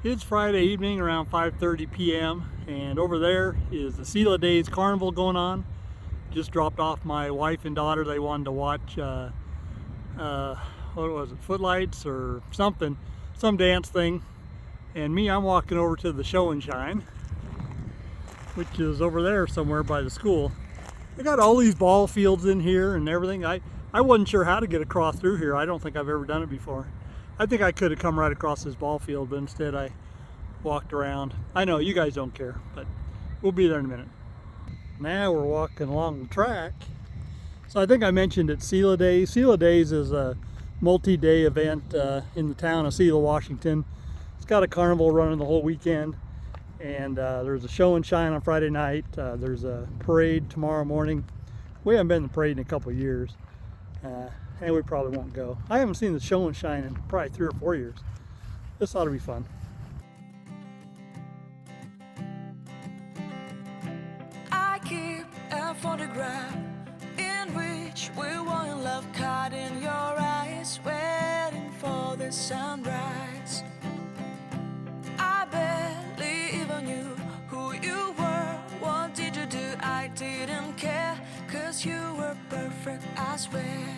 It's Friday evening around 5:30 p.m. and over there is the Selah Days Carnival going on. Just dropped off my wife and daughter. They wanted to watch, what was it, footlights or something, some dance thing. And me, I'm walking over to the show and shine, which is over there somewhere by the school. They got all these ball fields in here and everything. I wasn't sure how to get across through here. I don't think I've ever done it before. I think I could have come right across this ball field, but instead I walked around. I know you guys don't care, but we'll be there in a minute. Now we're walking along the track. So I think I mentioned it's Selah Days. Selah Days is a multi-day event in the town of Selah, Washington. It's got a carnival running the whole weekend, and there's a show and shine on Friday night. There's a parade tomorrow morning. We haven't been to the parade in a couple of years. And we probably won't go. I haven't seen the show and shine in probably 3 or 4 years. This ought to be fun. I keep a photograph in which we were in love, caught in your eyes, waiting for the sunrise. I barely even knew who you were. What did you do? I didn't care, 'cause you were perfect, I swear.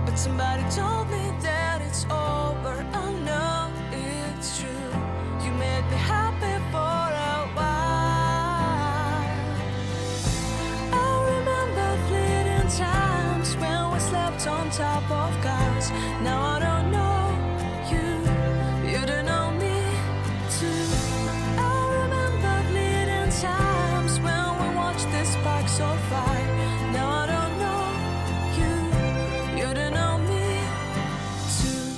But somebody told me that it's over. I know it's true. You made me happy for a while. I remember fleeting times when we slept on top of cars. Now I don't know you, you don't know me too. I remember fleeting times when we watched the sparks of fire. Now I don't know you, you don't know me too.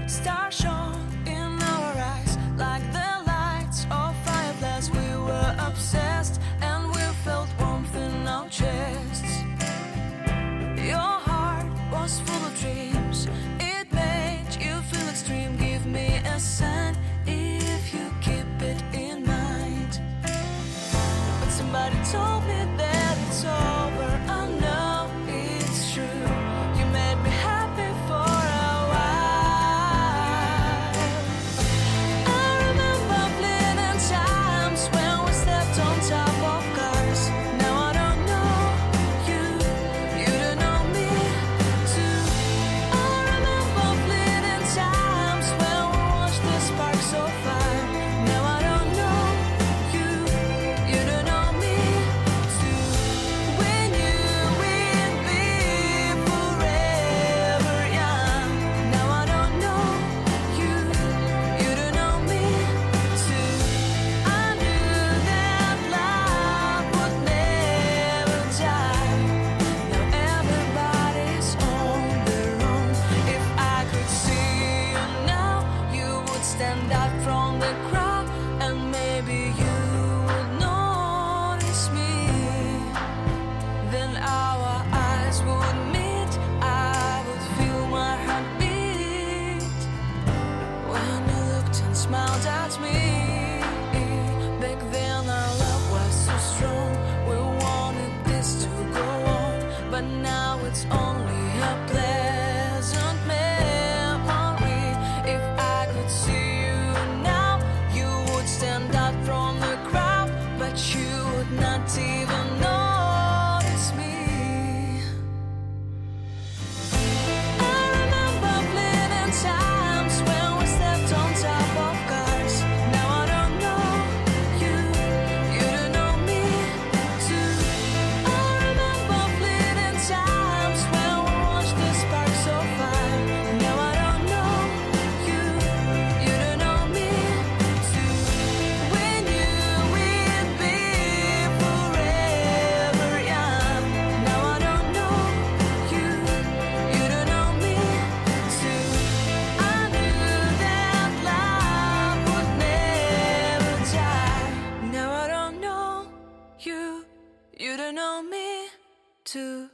Stars shone in our eyes like the lights of fireflies. We were obsessed and we felt warmth in our chests. Your heart was full of dreams. It made you feel extreme. Give me a sign if you keep it in mind. But somebody told me that it's over. I know it's true. You made me happy for a while. I remember fleeting times when we slept on top of cars. Now I don't know you, you don't know me too. I remember fleeting times when we watched the sparks of fire. Now I don't know you, you don't know me too. We knew we'd be forever young. Now I don't know you, you don't know me too. I knew that love would never die. Now everybody's on their own. If I could see you now, you would stand out from the crowd, and maybe you would notice me. Then our eyes would meet. I would feel my heart beat when you looked and smiled at me. Back then our love was so strong. We wanted this to go on, but now it's only a pleasant memory. If I could see you now, you would stand out from the crowd, but you would not even notice me. I remember fleeting times when we slept on top of cars. Now I don't know you, you don't know me too. I remember fleeting times when we watched the sparks of fire. Now I don't know you, you don't know me too. We knew we'd be forever young. Now I don't know you, you don't know me too. I knew that love would never die. Now I don't know you, you don't know me too.